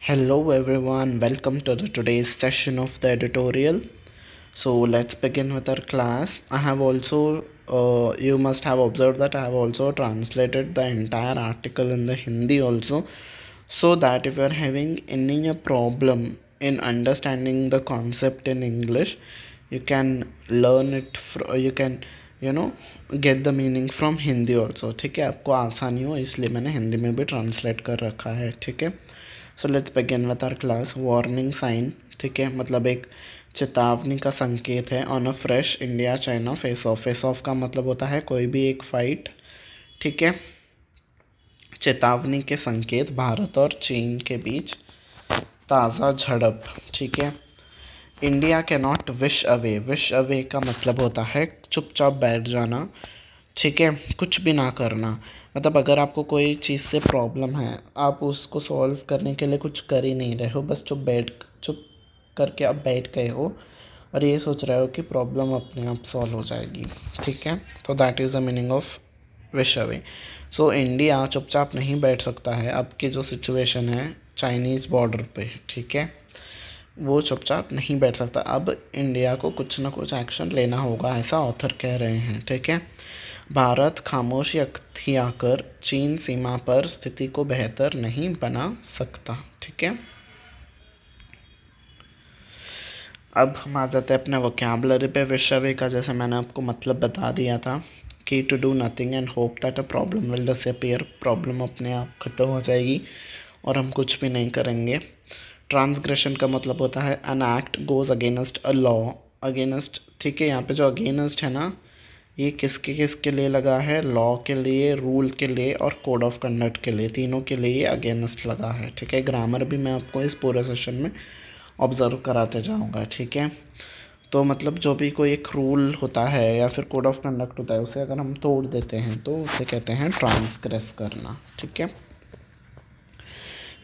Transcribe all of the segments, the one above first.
Hello everyone, welcome to the today's session of the editorial. So let's begin with our class. I have also, you must have observed that I have also translated the entire article in the Hindi also, so that if you are having any problem in understanding the concept in English, you can learn it, you can you know get the meaning from Hindi also. ठीक है, आपको आसानी हो इसलिए मैंने हिंदी में भी translate कर रखा है. ठीक है, so let's begin with our class. Warning sign, ठीक है, मतलब एक चेतावनी का संकेत है. On a fresh India China face off. Face off का मतलब होता है कोई भी एक फाइट. ठीक है, चेतावनी के संकेत भारत और चीन के बीच ताज़ा झड़प. ठीक है, India can not wish away. Wish away का मतलब होता है चुपचाप बैठ जाना. ठीक है, कुछ भी ना करना. मतलब अगर आपको कोई चीज़ से प्रॉब्लम है, आप उसको सॉल्व करने के लिए कुछ कर ही नहीं रहे हो, बस चुप करके आप बैठ गए हो और ये सोच रहे हो कि प्रॉब्लम अपने आप सॉल्व हो जाएगी. ठीक है, तो that is the meaning of wish away. So India चुपचाप नहीं बैठ सकता है. अब की जो सिचुएशन है चाइनीज़ बॉर्डर पे, ठीक है, वो चुपचाप नहीं बैठ सकता. अब इंडिया को कुछ ना कुछ एक्शन लेना होगा, ऐसा ऑथर कह रहे हैं. ठीक है, भारत खामोशी अख्तियार चीन सीमा पर स्थिति को बेहतर नहीं बना सकता. ठीक है, अब हम आ जाते हैं अपने वोकैबुलरी पे. विषय का जैसे मैंने आपको मतलब बता दिया था कि to do nothing and hope that a problem will disappear. Problem अपने आप ख़त्म हो जाएगी और हम कुछ भी नहीं करेंगे. ट्रांसग्रेशन का मतलब होता है an act goes against a law. Against, ठीक है, यहाँ पे जो अगेंस्ट है ना, ये किसके किसके लिए लगा है? लॉ के लिए, रूल के लिए और कोड ऑफ कंडक्ट के लिए. तीनों के लिए ये अगेंस्ट लगा है. ठीक है, ग्रामर भी मैं आपको इस पूरे सेशन में ऑब्ज़र्व कराते जाऊंगा. ठीक है, तो मतलब जो भी कोई एक रूल होता है या फिर कोड ऑफ कंडक्ट होता है, उसे अगर हम तोड़ देते हैं तो उसे कहते हैं ट्रांसग्रेस करना. ठीक है,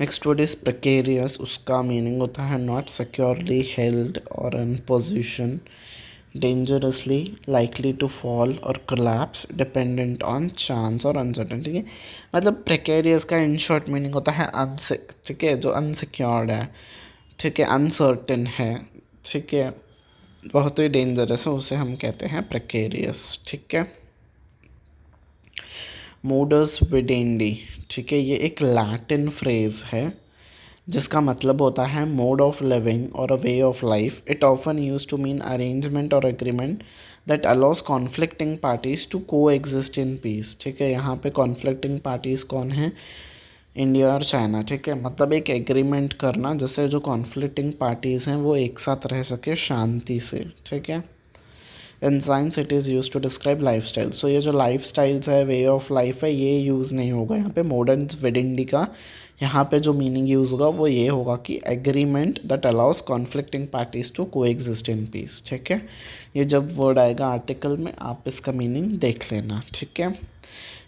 नेक्स्ट वर्ड इज़ प्रिकेरियस. उसका मीनिंग होता है not securely held or in position, dangerously likely to fall or collapse, dependent on chance or uncertain. ठीक है, मतलब प्रिकेरियस का इन शॉर्ट मीनिंग होता है ठीक है, जो अनसिक्योर्ड है, ठीक है, अनसर्टन है, ठीक है, बहुत ही डेंजरस है, उसे हम कहते हैं प्रिकेरियस. ठीक है, मोडस विडेंडी, ठीक है, ये एक लैटिन फ्रेज़ है जिसका मतलब होता है मोड ऑफ लिविंग और a way of life. It often use to mean arrangement और agreement that allows conflicting parties to coexist in peace. ठीक है, यहाँ पे कॉन्फ्लिक्टिंग पार्टीज़ कौन है? इंडिया और चाइना. ठीक है, मतलब एक एग्रीमेंट करना जिससे जो कॉन्फ्लिक्टिंग पार्टीज़ हैं वो एक साथ रह सके शांति से. ठीक है, in science it is use to describe life style. So ये जो लाइफ स्टाइल्स है, वे ऑफ लाइफ है, ये यूज़ नहीं होगा यहाँ पे. मॉडर्न वेडिंग का यहाँ पे जो मीनिंग यूज़ होगा वो ये होगा कि agreement that allows conflicting parties to coexist in peace. ठीक है, ये जब वर्ड आएगा आर्टिकल में आप इसका मीनिंग देख लेना. ठीक है,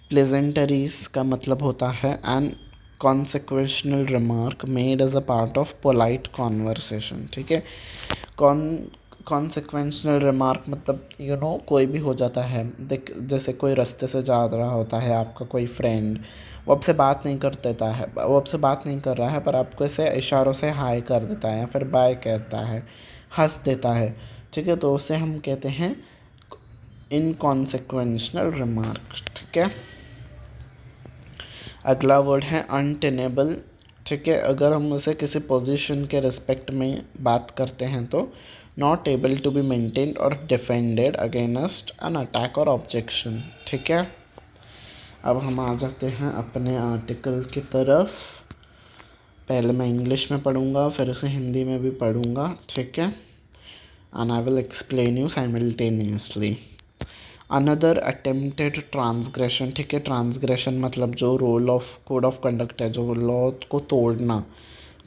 प्लेजेंटरीज का मतलब होता है N consequential remark made as a part of polite conversation. ठीक है, कॉन्सिक्वेंशनल रिमार्क मतलब कोई भी हो जाता है. देख, जैसे कोई रास्ते से जा रहा होता है आपका कोई फ्रेंड, वो आपसे बात नहीं कर देता है, वो आपसे बात नहीं कर रहा है, पर आपको ऐसे इशारों से हाय कर देता है या फिर बाय कहता है, हंस देता है. ठीक है, तो उसे हम कहते हैं इनकॉन्सिक्वेंशनल रिमार्क. ठीक है, अगला वर्ड है अनटेनेबल. ठीक है, अगर हम उसे किसी पोजीशन के रिस्पेक्ट में बात करते हैं तो not able to be maintained or defended against an attack or objection. ठीक है, अब हम आ जाते हैं अपने आर्टिकल की तरफ. पहले मैं इंग्लिश में पढ़ूंगा, फिर उसे हिंदी में भी पढ़ूंगा. ठीक है, and I will explain you simultaneously. Another attempted transgression. ठीक है, ट्रांसग्रेशन मतलब जो rule of code of conduct है, जो लॉ को तोड़ना,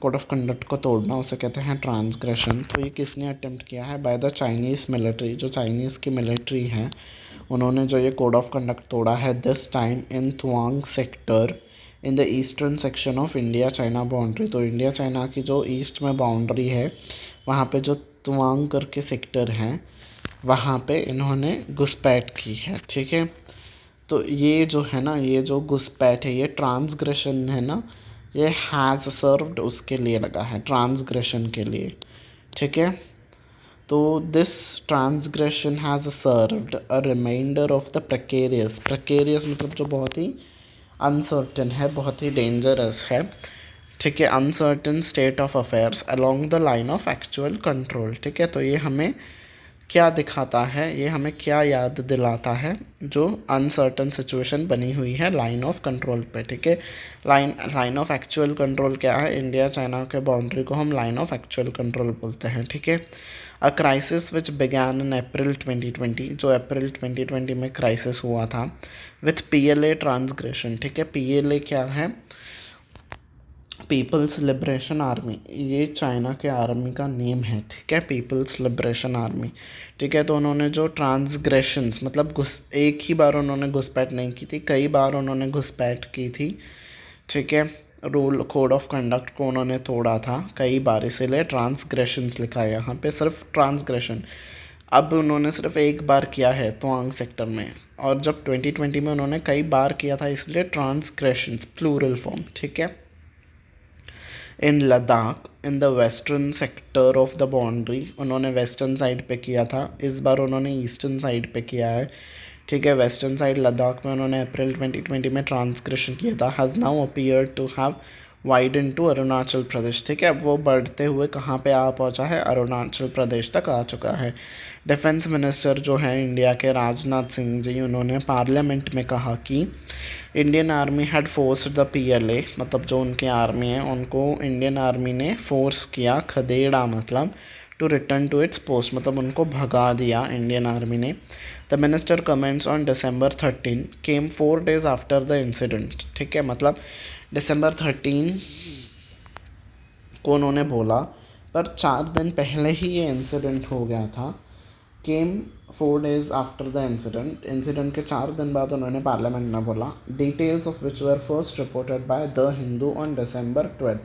कोड ऑफ कंडक्ट को तोड़ना, उसे कहते हैं ट्रांसग्रेशन. तो ये किसने अटेम्प्ट किया है? By the Chinese military. जो चाइनीज़ की मिलिट्री है उन्होंने जो ये कोड ऑफ कंडक्ट तोड़ा है, this time in Tawang sector in the eastern section of India China boundary. तो इंडिया चाइना की जो ईस्ट में बाउंड्री है, वहाँ पे जो तवांग करके सेक्टर हैं, वहाँ पे इन्होंने घुसपैठ की है. ठीक है, तो ये जो है ना, ये जो घुसपैठ है, ये ट्रांसग्रेशन है ना, ये हैज़ सर्व्ड उसके लिए लगा है, ट्रांसग्रेशन के लिए, ठीक है। तो this transgression has served a reminder of the precarious, precarious मतलब जो बहुत ही अनसर्टन है, बहुत ही डेंजरस है, ठीक है, uncertain state of affairs along the line of actual control, ठीक है। तो ये हमें क्या दिखाता है, ये हमें क्या याद दिलाता है, जो अनसर्टन सिचुएशन बनी हुई है लाइन ऑफ कंट्रोल पे, ठीक है। लाइन ऑफ एक्चुअल कंट्रोल क्या है, इंडिया चाइना के बाउंड्री को हम लाइन ऑफ एक्चुअल कंट्रोल बोलते हैं, ठीक है। अ क्राइसिस विच बिगैन इन अप्रैल 2020, जो अप्रैल 2020 में क्राइसिस हुआ था, विथ PLA ट्रांसग्रेशन, ठीक है। PLA क्या है, पीपल्स लिबरेशन आर्मी, ये चाइना के आर्मी का नेम है, ठीक है, पीपल्स लिबरेशन आर्मी, ठीक है। तो उन्होंने जो ट्रांसग्रेशंस मतलब एक ही बार उन्होंने घुसपैठ नहीं की थी, कई बार उन्होंने घुसपैठ की थी, ठीक है। रूल कोड ऑफ कंडक्ट को उन्होंने तोड़ा था कई बार, इसीलिए ट्रांसग्रेशंस लिखा है यहाँ पे, सिर्फ ट्रांसग्रेशन। अब उन्होंने सिर्फ एक बार किया है तवांग सेक्टर में, और जब 2020 में उन्होंने कई बार किया था, इसलिए ट्रांसग्रेशंस प्लूरल फॉर्म, ठीक है। In Ladakh in the western sector of the boundary, उन्होंने वेस्टर्न साइड पे किया था, इस बार उन्होंने ईस्टर्न साइड पे किया है, ठीक है। वेस्टर्न साइड लद्दाख में उन्होंने अप्रैल 2020 में ट्रांसग्रेशन किया था, has now appear to have widen to Arunachal Pradesh, ठीक है। अब वो बढ़ते हुए कहाँ पे आ पहुँचा है, अरुणाचल प्रदेश तक आ चुका है। डिफेंस मिनिस्टर जो है इंडिया के, राजनाथ सिंह जी, उन्होंने पार्लियामेंट में कहा कि Indian army had forced the PLA, मतलब जो उनकी आर्मी है उनको इंडियन आर्मी ने फोर्स किया, खदेड़ा मतलब, to return to its post, मतलब उनको भगा दिया इंडियन आर्मी ने। The minister comments on December 13 came 4 days after the incident, ठीक है। मतलब December 13 को उन्होंने बोला, पर 4 दिन पहले ही ये इंसिडेंट हो गया था। केम 4 days after the incident, incident के 4 दिन बाद उन्होंने पार्लियामेंट में बोला। Details of which were first reported by the Hindu on December 12,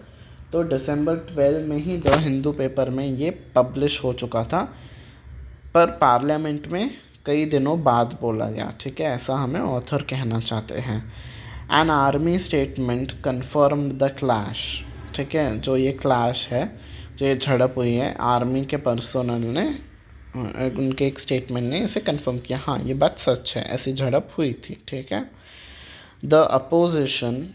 तो December 12 में ही द हिंदू पेपर में ये पब्लिश हो चुका था, पर पार्लियामेंट में कई दिनों बाद बोला गया, ठीक है, ऐसा हमें ऑथर कहना चाहते हैं। An army statement confirmed the clash, ठीक है, जो ये क्लैश है, जो ये झड़प हुई है, आर्मी के पर्सनल ने उनके एक स्टेटमेंट ने इसे कंफर्म किया, हाँ ये बात सच है, ऐसी झड़प हुई थी, ठीक है। The opposition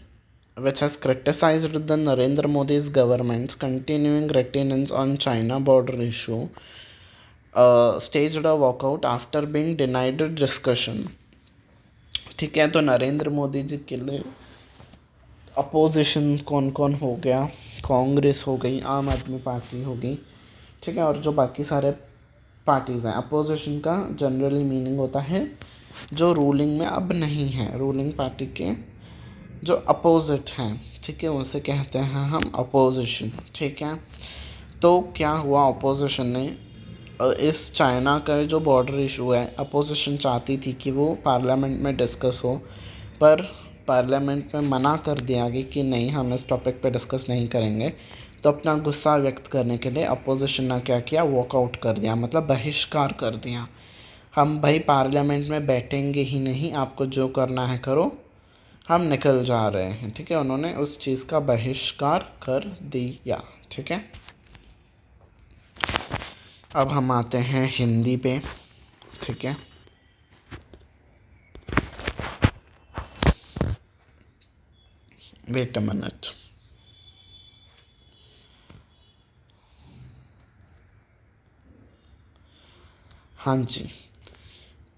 which has criticized the Narendra Modi's government's continuing reticence on China border issue, staged a walkout after being denied discussion, ठीक है। तो नरेंद्र मोदी जी के लिए अपोजिशन कौन कौन हो गया, कांग्रेस हो गई, आम आदमी पार्टी हो गई, ठीक है, और जो बाकी सारे पार्टीज़ हैं। अपोजिशन का जनरली मीनिंग होता है जो रूलिंग में अब नहीं है, रूलिंग पार्टी के जो अपोजिट हैं, ठीक है, उसे कहते हैं हम अपोजिशन, ठीक है। तो क्या हुआ, अपोजिशन ने इस चाइना का जो बॉर्डर इशू है, अपोजिशन चाहती थी कि वो पार्लियामेंट में डिस्कस हो, पर पार्लियामेंट में मना कर दिया गया कि नहीं, हम इस टॉपिक पे डिस्कस नहीं करेंगे। तो अपना गुस्सा व्यक्त करने के लिए अपोजिशन ने क्या किया, वॉकआउट कर दिया, मतलब बहिष्कार कर दिया। हम भाई पार्लियामेंट में बैठेंगे ही नहीं, आपको जो करना है करो, हम निकल जा रहे हैं, ठीक है। उन्होंने उस चीज़ का बहिष्कार कर दिया, ठीक है। अब हम आते हैं हिंदी पे, ठीक है। Wait a minute. हाँ जी,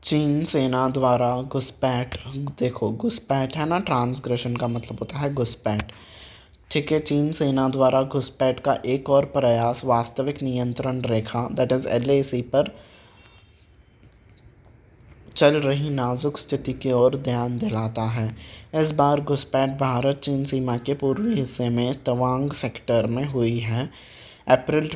चीन सेना द्वारा घुसपैठ, देखो घुसपैठ है ना, ट्रांसग्रेशन का मतलब होता है घुसपैठ, ठीक है। चीन सेना द्वारा घुसपैठ का एक और प्रयास वास्तविक नियंत्रण रेखा दैट इज़ LAC पर चल रही नाजुक स्थिति की ओर ध्यान दिलाता है। इस बार घुसपैठ भारत चीन सीमा के पूर्वी हिस्से में तवांग सेक्टर में हुई है। अप्रैल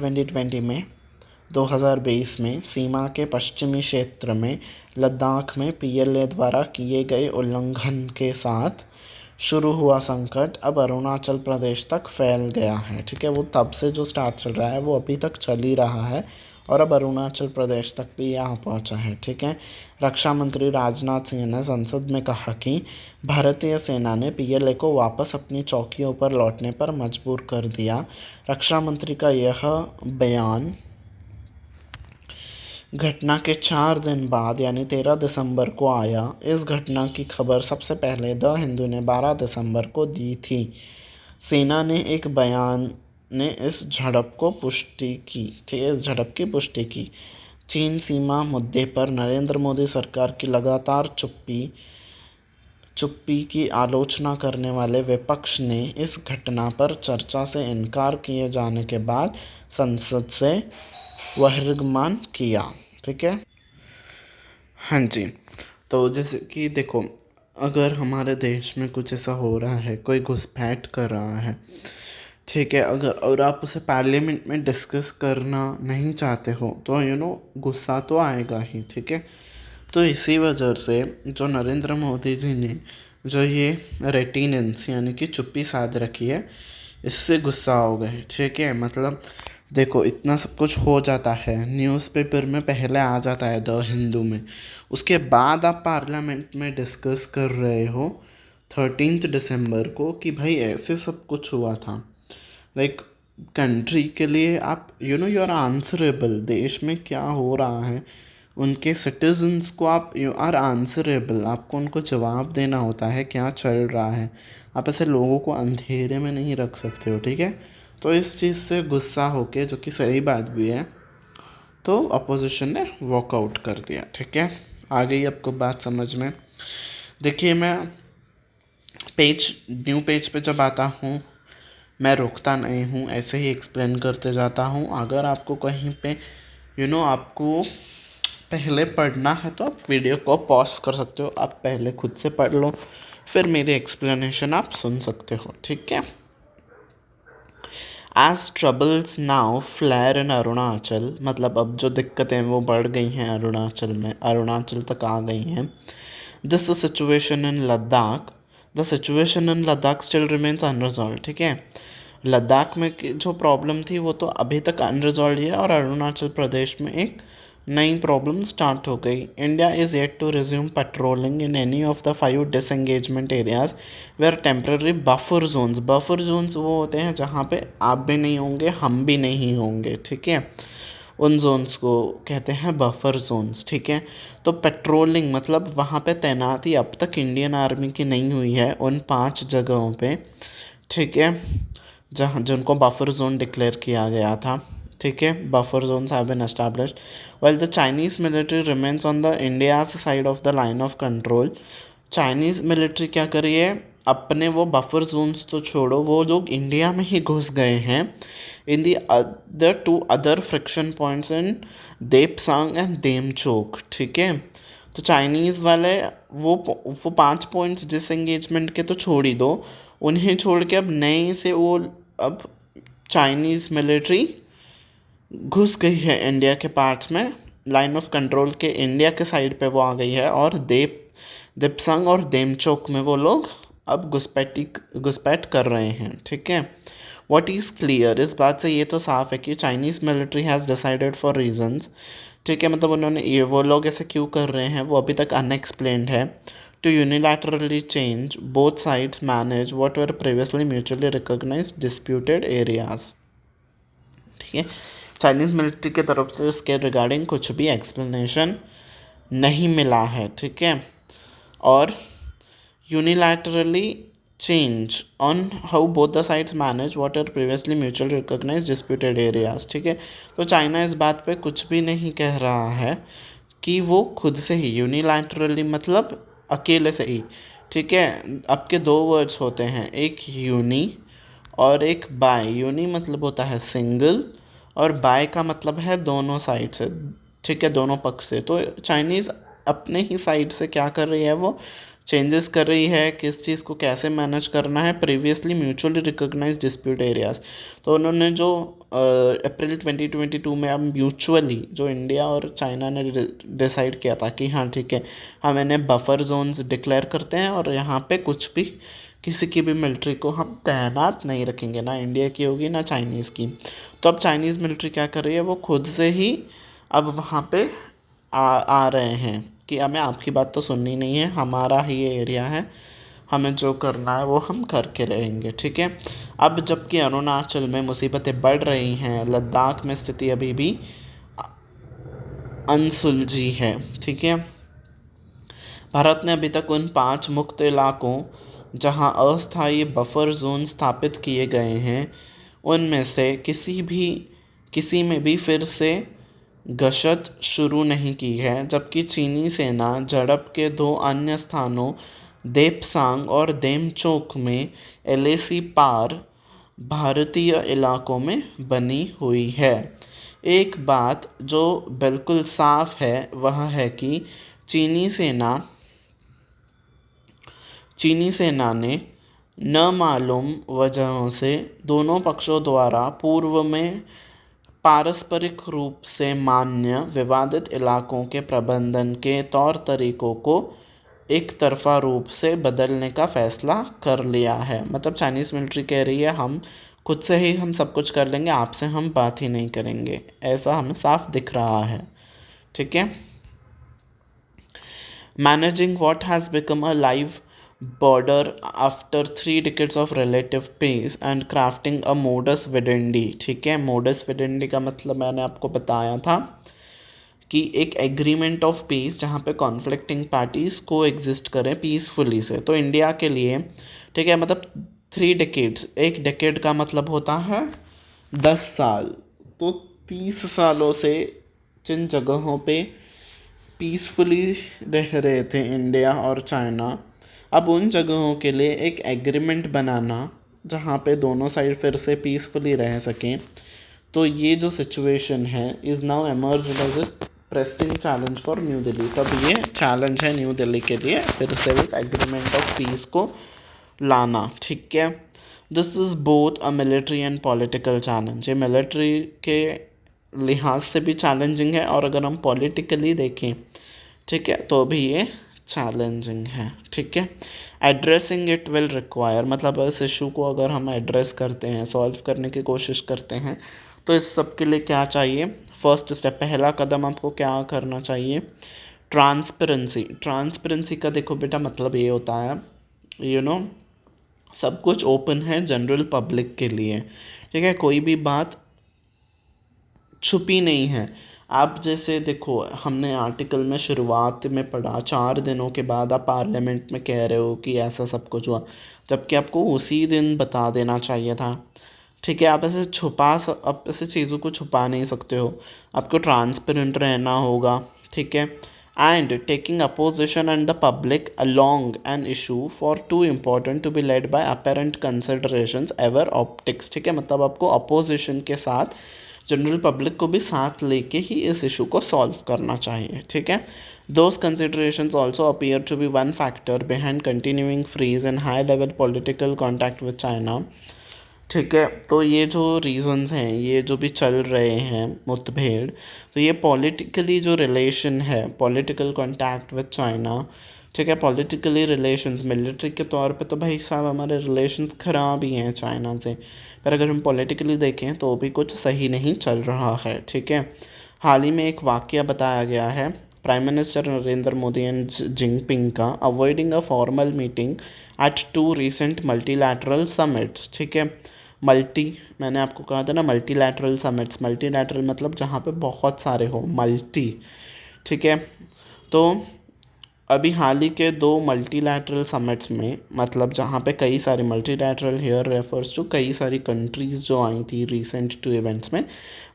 2020 में सीमा के पश्चिमी क्षेत्र में लद्दाख में PLA द्वारा किए गए उल्लंघन के साथ शुरू हुआ संकट अब अरुणाचल प्रदेश तक फैल गया है, ठीक है। वो तब से जो स्टार्ट चल रहा है वो अभी तक चल ही रहा है, और अब अरुणाचल प्रदेश तक भी यहाँ पहुँचा है। ठीक है, रक्षा मंत्री राजनाथ सिंह ने संसद में कहा कि भारतीय सेना ने पीएलए को वापस अपनी चौकियों पर लौटने पर मजबूर कर दिया। रक्षा मंत्री का यह बयान घटना के 4 दिन बाद यानी 13 दिसंबर को आया। इस घटना की खबर सबसे पहले द हिंदू ने 12 दिसंबर को दी थी। सेना ने एक बयान ने इस झड़प की पुष्टि की। चीन सीमा मुद्दे पर नरेंद्र मोदी सरकार की लगातार चुप्पी की आलोचना करने वाले विपक्ष ने इस घटना पर चर्चा से इनकार किए जाने के बाद संसद से बहिर्गमन किया। ठीक है, हाँ जी। तो जैसे कि देखो, अगर हमारे देश में कुछ ऐसा हो रहा है, कोई घुसपैठ कर रहा है, ठीक है, अगर और आप उसे पार्लियामेंट में डिस्कस करना नहीं चाहते हो तो गुस्सा तो आएगा ही। ठीक है, तो इसी वजह से जो नरेंद्र मोदी जी ने जो ये रेटिनेंस यानी कि चुप्पी साध रखी है, इससे गुस्सा हो गए। ठीक है, मतलब देखो, इतना सब कुछ हो जाता है, न्यूज़पेपर में पहले आ जाता है द हिंदू में, उसके बाद आप पार्लियामेंट में डिस्कस कर रहे हो 13 दिसंबर को कि भाई ऐसे सब कुछ हुआ था। लाइक कंट्री के लिए आप यू आर आंसरेबल। देश में क्या हो रहा है उनके सिटीजन्स को आप यू आर आंसरेबल, आपको उनको जवाब देना होता है क्या चल रहा है। आप ऐसे लोगों को अंधेरे में नहीं रख सकते हो। ठीक है, तो इस चीज़ से गुस्सा होके, जो कि सही बात भी है, तो अपोजिशन ने वॉकआउट कर दिया। ठीक है, आ गई आपको बात समझ में। देखिए, मैं न्यू पेज पे जब आता हूँ मैं रुकता नहीं हूँ, ऐसे ही एक्सप्लेन करते जाता हूँ। अगर आपको कहीं पे आपको पहले पढ़ना है तो आप वीडियो को पॉज कर सकते हो, आप पहले खुद से पढ़ लो, फिर मेरी एक्सप्लेनेशन आप सुन सकते हो। ठीक है, एज ट्रबल्स नाउ फ्लेयर इन अरुणाचल, मतलब अब जो दिक्कतें वो बढ़ गई हैं अरुणाचल में, अरुणाचल तक आ गई हैं। This situation in Ladakh, the situation in Ladakh still remains unresolved. ठीक है, लद्दाख में जो प्रॉब्लम थी वो तो अभी तक अनरिजॉल्व है और अरुणाचल प्रदेश में एक नई प्रॉब्लम स्टार्ट हो गई। India is yet to resume patrolling in any of the 5 disengagement areas where temporary buffer zones वो होते हैं जहाँ पे आप भी नहीं होंगे, हम भी नहीं होंगे। ठीक है, उन जोन्स को कहते हैं बफर जोन्स। ठीक है, तो पेट्रोलिंग मतलब वहाँ पे तैनाती अब तक इंडियन आर्मी की नहीं हुई है उन 5 जगहों पे। ठीक है, जहाँ जिनको बफर जोन डिक्लेयर किया गया था। ठीक है, buffer zones have been established while the Chinese military remains on the India's side of the line of control. Chinese military क्या करी है, अपने वो बफर जोन्स तो छोड़ो, वो लोग इंडिया में ही घुस गए हैं in the other 2 other friction points in Depsang and Demchok. ठीक है, तो चाइनीज़ वाले वो 5 पॉइंट्स डिसएंगेजमेंट के तो छोड़ ही दो, उन्हें छोड़ के अब नए से वो अब चाइनीज़ मिलिट्री घुस गई है इंडिया के पार्ट्स में, लाइन ऑफ कंट्रोल के इंडिया के साइड पे वो आ गई है और दिपसंग और देमचोक में वो लोग अब घुसपैठ कर रहे हैं। ठीक है, व्हाट इज़ क्लियर, इस बात से ये तो साफ है कि Chinese military has decided for reasons. ठीक है, मतलब उन्होंने ये वो लोग ऐसे क्यों कर रहे हैं वो अभी तक अनएक्सप्लेन्ड है। To unilaterally change both sides manage what were previously mutually recognised disputed areas. ठीक है, चाइनीज़ मिलिट्री की तरफ से इसके रिगार्डिंग कुछ भी एक्सप्लेनेशन नहीं मिला है। ठीक है, और unilaterally change on how both the sides manage what are previously mutually recognised disputed areas. ठीक है, तो चाइना इस बात पे कुछ भी नहीं कह रहा है कि वो खुद से ही यूनिलैटरली मतलब अकेले से ही। ठीक है, आपके 2 वर्ड्स होते हैं, एक यूनी और एक बाय। यूनी मतलब होता है सिंगल और बाय का मतलब है दोनों साइड से। ठीक है, दोनों पक्ष से। तो चाइनीज़ अपने ही साइड से क्या कर रही है, वो चेंजेस कर रही है किस चीज़ को कैसे मैनेज करना है, previously mutually recognised dispute areas. तो उन्होंने जो अप्रैल 2022 में अब म्यूचुअली जो इंडिया और चाइना ने डिसाइड किया था कि हाँ ठीक है, हम इन्हें बफर जोन्स डिक्लेयर करते हैं और यहाँ पे कुछ भी किसी की भी मिलिट्री को हम तैनात नहीं रखेंगे, ना इंडिया की होगी ना चाइनीज़ की। तो अब चाइनीज़ मिलिट्री क्या कर रही है, वो खुद से ही अब वहाँ पे आ रहे हैं कि हमें आपकी बात तो सुननी नहीं है, हमारा ही ये एरिया है, हमें जो करना है वो हम करके रहेंगे, ठीक है। अब जबकि अरुणाचल में मुसीबतें बढ़ रही हैं, लद्दाख में स्थिति अभी भी अनसुलझी है, ठीक है। भारत ने अभी तक उन 5 मुक्त इलाकों जहां अस्थायी बफर जोन स्थापित किए गए हैं, उनमें से किसी में भी फिर से गश्त शुरू नहीं की है, जबकि चीनी सेना झड़प के 2 अन्य स्थानों देपसांग और देमचोक में एलएसी पार भारतीय इलाकों में बनी हुई है। एक बात जो बिल्कुल साफ है वह है कि चीनी सेना चीनी सेना ने न मालूम वजहों से दोनों पक्षों द्वारा पूर्व में पारस्परिक रूप से मान्य विवादित इलाकों के प्रबंधन के तौर तरीकों को एक तरफा रूप से बदलने का फैसला कर लिया है। मतलब चाइनीज़ मिलिट्री कह रही है हम खुद से ही हम सब कुछ कर लेंगे, आपसे हम बात ही नहीं करेंगे, ऐसा हमें साफ दिख रहा है, ठीक है। Managing what has become a live border after 3 decades of relative peace and crafting a modus vivendi, ठीक है। modus vivendi का मतलब मैंने आपको बताया था कि एक एग्रीमेंट ऑफ पीस जहाँ पे कॉन्फ्लिक्टिंग पार्टीज को एग्जिस्ट करें पीसफुली से। तो इंडिया के लिए, ठीक है, मतलब 3 डेकेड्स, एक डेकेड का मतलब होता है 10 साल, तो 30 सालों से जिन जगहों पे पीसफुली रह रहे थे इंडिया और चाइना, अब उन जगहों के लिए एक एग्रीमेंट बनाना जहाँ पे दोनों साइड फिर से पीसफुली रह सकें। तो ये जो सिचुएशन है is now emerge as a pressing challenge for new Delhi. तब ये चैलेंज है न्यू दिल्ली के लिए फिर से इस एग्रीमेंट ऑफ पीस को लाना, ठीक है। This is both a military and political challenge. ये मिलिट्री के लिहाज से भी चैलेंजिंग है और अगर हम पॉलिटिकली देखें, ठीक है, तो भी ये चैलेंजिंग है, ठीक है। एड्रेसिंग इट विल रिक्वायर, मतलब इस इशू को अगर हम एड्रेस करते हैं, सॉल्व करने की कोशिश करते हैं, तो इस सब के लिए क्या चाहिए? फर्स्ट स्टेप, पहला कदम आपको क्या करना चाहिए? ट्रांसपेरेंसी। ट्रांसपेरेंसी का देखो बेटा मतलब ये होता है सब कुछ ओपन है जनरल पब्लिक के लिए, ठीक है, कोई भी बात छुपी नहीं है। आप जैसे देखो, हमने आर्टिकल में शुरुआत में पढ़ा 4 दिनों के बाद आप पार्लियामेंट में कह रहे हो कि ऐसा सब कुछ हुआ, जबकि आपको उसी दिन बता देना चाहिए था, ठीक है। आप आप ऐसे चीज़ों को छुपा नहीं सकते हो, आपको ट्रांसपेरेंट रहना होगा, ठीक है। And taking opposition and the public along an issue for too important to be led by apparent considerations ever optics, ठीक है। मतलब आपको अपोजिशन के साथ जनरल पब्लिक को भी साथ लेके ही इस इशू को सॉल्व करना चाहिए, ठीक है। Those considerations also appear to be one factor behind continuing freeze and high level political contact with China, ठीक है। तो ये जो रीजंस हैं, ये जो भी चल रहे हैं मुठभेड़, तो ये पॉलिटिकली जो रिलेशन है, पॉलिटिकल कॉन्टैक्ट विद चाइना, ठीक है, पॉलिटिकली रिलेशंस, मिलिट्री के तौर पे तो भाई साहब हमारे रिलेशंस ख़राब ही हैं चाइना से, पर अगर हम पॉलिटिकली देखें तो भी कुछ सही नहीं चल रहा है, ठीक है। हाल ही में एक वाक़या बताया गया है, prime minister Narendra Modi and Jinping का avoiding a formal meeting at 2 recent multilateral summits, ठीक है। मैंने आपको कहा था ना मल्टीलैटरल समिट्स, मल्टीलैटरल मतलब जहाँ पे बहुत सारे हो, मल्टी, ठीक है। तो अभी हाल ही के 2 मल्टीलैटरल समिट्स में, मतलब जहाँ पे कई सारी, मल्टीलैटरल हेयर रेफर्स टू कई सारी कंट्रीज़ जो आई थी रिसेंट 2 इवेंट्स में,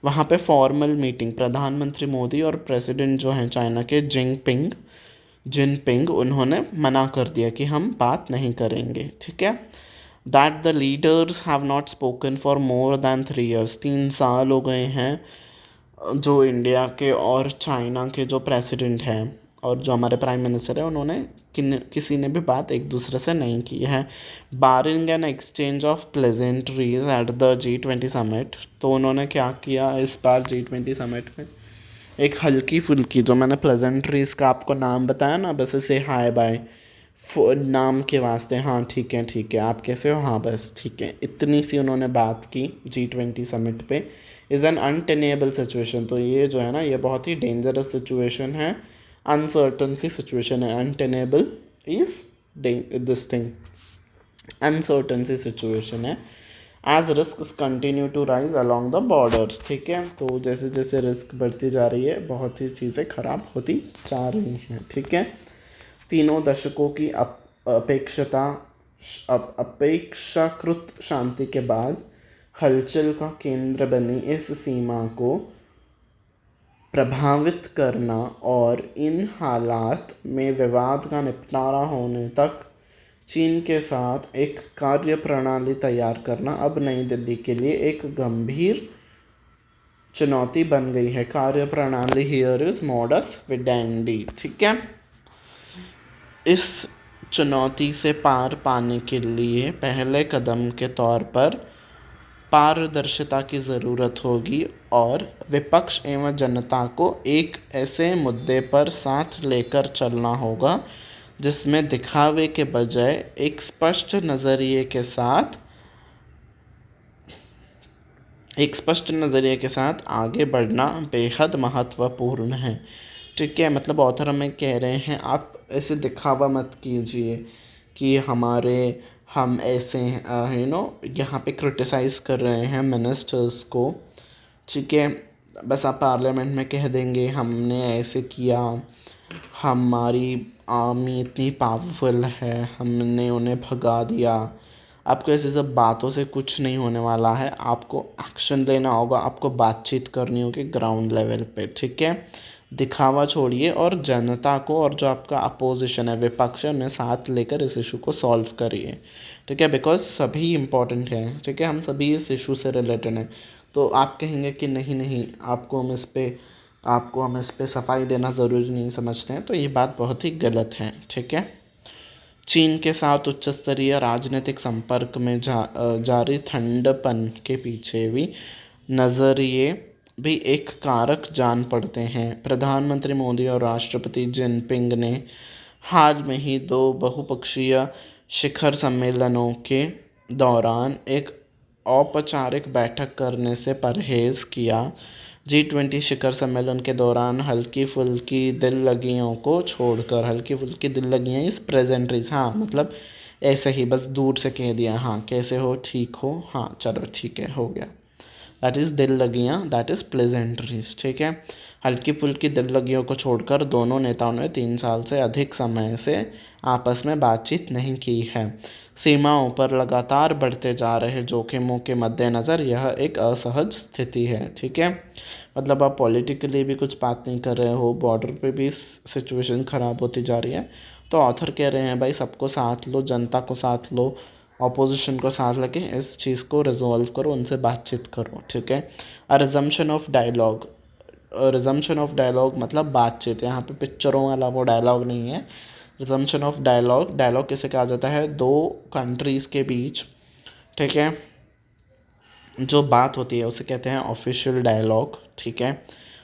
वहाँ पे फॉर्मल मीटिंग प्रधानमंत्री मोदी और प्रेसिडेंट जो हैं चाइना के जिनपिंग उन्होंने मना कर दिया कि हम बात नहीं करेंगे, ठीक है। That the leaders have not spoken for more than 3 years, 3 साल हो गए हैं जो इंडिया के और चाइना के जो प्रेसिडेंट हैं और जो हमारे प्राइम मिनिस्टर है, उन्होंने किसी ने भी बात एक दूसरे से नहीं की है। Barring an exchange of pleasantries at the G20 summit, तो उन्होंने क्या किया इस बार G20 समिट में? एक हल्की फुल्की, जो मैंने प्लेजेंट्रीज का आपको नाम बताया ना, बस ऐसे हाय बाय, नाम के वास्ते, हाँ ठीक है आप कैसे हो, हाँ बस ठीक है, इतनी सी उन्होंने बात की G20 समिट पे। इज़ एन अनटेनेबल सिचुएशन, तो ये जो है ना ये बहुत ही डेंजरस सिचुएशन है, अनसर्टन सी सिचुएशन है। Untenable is this thing, uncertain सी सिचुएशन है। As risk continue to rise along the borders, ठीक है, तो जैसे जैसे रिस्क बढ़ती जा रही है बहुत सी चीज़ें खराब होती जा रही हैं, ठीक है। तीनों दशकों की अपेक्षाकृत शांति के बाद हलचल का केंद्र बनी इस सीमा को प्रभावित करना और इन हालात में विवाद का निपटारा होने तक चीन के साथ एक कार्य प्रणाली तैयार करना अब नई दिल्ली के लिए एक गंभीर चुनौती बन गई है। कार्य प्रणाली हियर इज मॉडस विडेंडी, ठीक है। इस चुनौती से पार पाने के लिए पहले कदम के तौर पर पारदर्शिता की ज़रूरत होगी और विपक्ष एवं जनता को एक ऐसे मुद्दे पर साथ लेकर चलना होगा जिसमें दिखावे के बजाय एक स्पष्ट नज़रिए के साथ आगे बढ़ना बेहद महत्वपूर्ण है, ठीक है। मतलब ऑथर हमें कह रहे हैं आप ऐसे दिखावा मत कीजिए कि हम ऐसे यहाँ पे क्रिटिसाइज़ कर रहे हैं मिनिस्टर्स को, ठीक है। बस आप पार्लियामेंट में कह देंगे हमने ऐसे किया, हमारी आर्मी इतनी पावरफुल है, हमने उन्हें भगा दिया। आपको ऐसे सब बातों से कुछ नहीं होने वाला है, आपको एक्शन लेना होगा, आपको बातचीत करनी होगी ग्राउंड लेवल पे, ठीक है। दिखावा छोड़िए और जनता को और जो आपका अपोजिशन है, विपक्ष है, उन्हें साथ लेकर इस इशू को सॉल्व करिए, ठीक है। बिकॉज सभी इम्पोर्टेंट हैं, ठीक है, हम सभी इस इशू से रिलेटेड हैं। तो आप कहेंगे कि नहीं आपको हम इस पे सफाई देना ज़रूरी नहीं समझते हैं, तो ये बात बहुत ही गलत है, ठीक है। चीन के साथ उच्च स्तरीय राजनीतिक संपर्क में जारी ठंडपन के पीछे भी नज़रिए भी एक कारक जान पड़ते हैं। प्रधानमंत्री मोदी और राष्ट्रपति जिनपिंग ने हाल में ही 2 बहुपक्षीय शिखर सम्मेलनों के दौरान एक औपचारिक बैठक करने से परहेज़ किया। G20 शिखर सम्मेलन के दौरान हल्की फुल्की दिल लगियों को छोड़कर, हल्की फुल्की दिल लगियाँ इस प्रेजेंट्रीज, हाँ मतलब ऐसे ही बस दूर से कह दिया, हाँ कैसे हो, ठीक हो, हाँ चलो ठीक है, हो गया, दैट इज़ दिल लगियाँ, दैट इज़ प्लेजेंट्रीज, ठीक है। हल्की फुल्की दिल लगियों को छोड़कर दोनों नेताओं ने 3 साल से अधिक समय से आपस में बातचीत नहीं की है। सीमाओं पर लगातार बढ़ते जा रहे जोखिमों के मद्देनज़र यह एक असहज स्थिति है, ठीक है। मतलब आप पॉलिटिकली भी कुछ बात नहीं कर रहे हो, बॉर्डर पे भी सिचुएशन ख़राब होती जा रही है, तो ऑथर कह रहे हैं भाई सबको साथ लो, जनता को साथ लो, ऑपोजिशन को साथ लेके इस चीज़ को रिजॉल्व करो, उनसे बातचीत करो, ठीक है। रिजम्पशन ऑफ डायलॉग मतलब बातचीत, यहाँ पे पिक्चरों वाला वो डायलॉग नहीं है। रिजम्पशन ऑफ डायलॉग किसे कहा जाता है, 2 कंट्रीज़ के बीच, ठीक है, जो बात होती है उसे कहते हैं ऑफिशियल डायलॉग, ठीक है।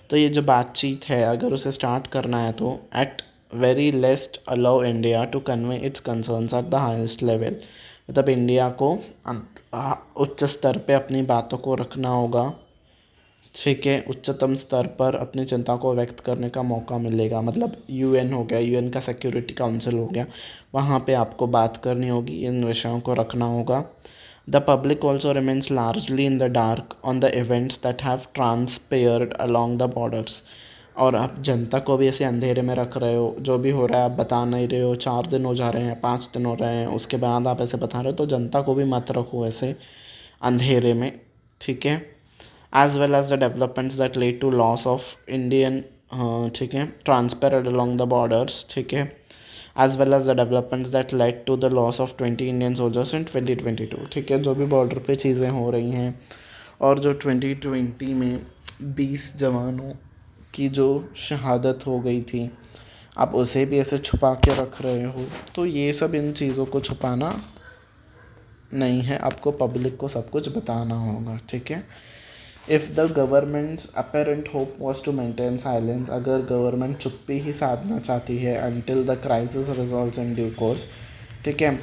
तो ये जो बातचीत है अगर उसे स्टार्ट करना है तो at very least allow India to convey its concerns at the highest level, मतलब इंडिया को उच्च स्तर पे अपनी बातों को रखना होगा, ठीक है। उच्चतम स्तर पर अपनी चिंता को व्यक्त करने का मौका मिलेगा, मतलब UN हो गया, UN का सिक्योरिटी काउंसिल हो गया, वहाँ पे आपको बात करनी होगी, इन विषयों को रखना होगा। The public also remains largely in the dark on the events that have transpired along the borders. और आप जनता को भी ऐसे अंधेरे में रख रहे हो, जो भी हो रहा है आप बता नहीं रहे हो, 4 दिन हो जा रहे हैं, 5 दिन हो रहे हैं, उसके बाद आप ऐसे बता रहे हो, तो जनता को भी मत रखो ऐसे अंधेरे में, ठीक है। As well as the developments that lead to loss of Indian, ठीक है, transparent along the borders, ठीक है, as well as the developments that led to the loss of 20 Indian soldiers in 2022, ठीक है। जो भी बॉर्डर पे चीज़ें हो रही हैं और जो 2020 में 20 जवानों की जो शहादत हो गई थी, आप उसे भी ऐसे छुपा के रख रहे हो, तो ये सब इन चीज़ों को छुपाना नहीं है, आपको पब्लिक को सब कुछ बताना होगा, ठीक है। If the government's apparent hope was to maintain silence, अगर गवर्नमेंट चुप्पी ही साधना चाहती है until the crisis resolves in due course, ठीक है,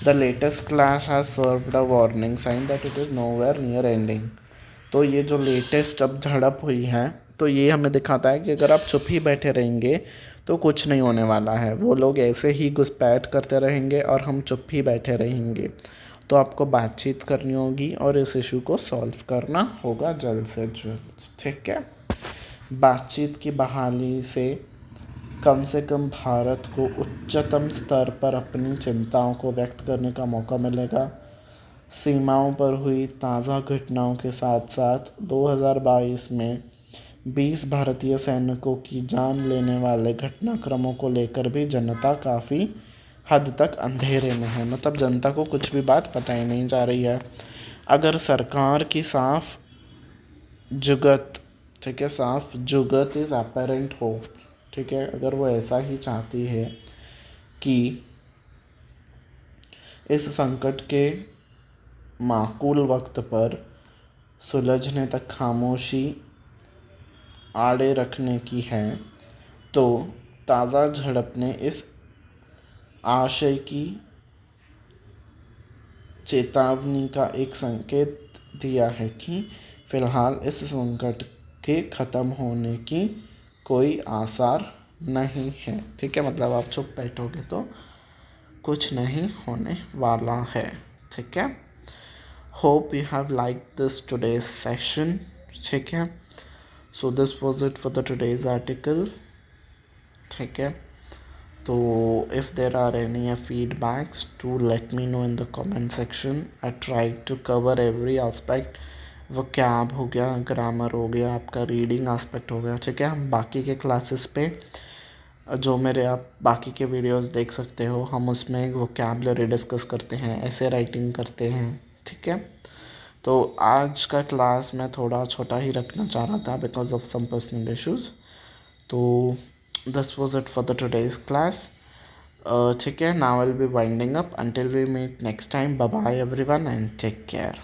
the latest clash has served a warning sign that it is nowhere near ending. तो ये जो लेटेस्ट अब झड़प हुई है तो ये हमें दिखाता है कि अगर आप चुप ही बैठे रहेंगे तो कुछ नहीं होने वाला है, वो लोग ऐसे ही घुसपैठ करते रहेंगे और हम चुप ही बैठे रहेंगे। तो आपको बातचीत करनी होगी और इस इशू को सॉल्व करना होगा जल्द से जल्द, ठीक है। बातचीत की बहाली से कम भारत को उच्चतम स्तर पर अपनी चिंताओं को व्यक्त करने का मौका मिलेगा। सीमाओं पर हुई ताज़ा घटनाओं के साथ साथ 2022 में 20 भारतीय सैनिकों की जान लेने वाले घटनाक्रमों को लेकर भी जनता काफ़ी हद तक अंधेरे में है, मतलब जनता को कुछ भी बात पता ही नहीं जा रही है। अगर सरकार की साफ जुगत, ठीक है, साफ जुगत इज़ अपेरेंट हो, ठीक है, अगर वो ऐसा ही चाहती है कि इस संकट के माकूल वक्त पर सुलझने तक खामोशी आड़े रखने की है, तो ताज़ा झड़प ने इस आशय की चेतावनी का एक संकेत दिया है कि फ़िलहाल इस संकट के ख़त्म होने की कोई आसार नहीं है, ठीक है, मतलब आप चुप बैठोगे तो कुछ नहीं होने वाला है, ठीक है। Hope you have like this today's session, ठीक है। So this was it for the today's article, ठीक है। तो if there are any feedbacks to let me know in the comment section. I tried to cover every aspect, vocab हो गया, grammar हो गया, आपका रीडिंग एस्पेक्ट हो गया, ठीक है। हम बाकी के क्लासेस पे जो मेरे आप बाकी के वीडियोस देख सकते हो, हम उसमें वोकेबलरी डिस्कस करते हैं, ऐसे राइटिंग करते हैं, ठीक है। तो आज का क्लास मैं थोड़ा छोटा ही रखना चाह रहा था because of some personal issues. तो this was it for the today's class, ठीक है। Now I will be winding up, until we meet next time, bye bye everyone and take care.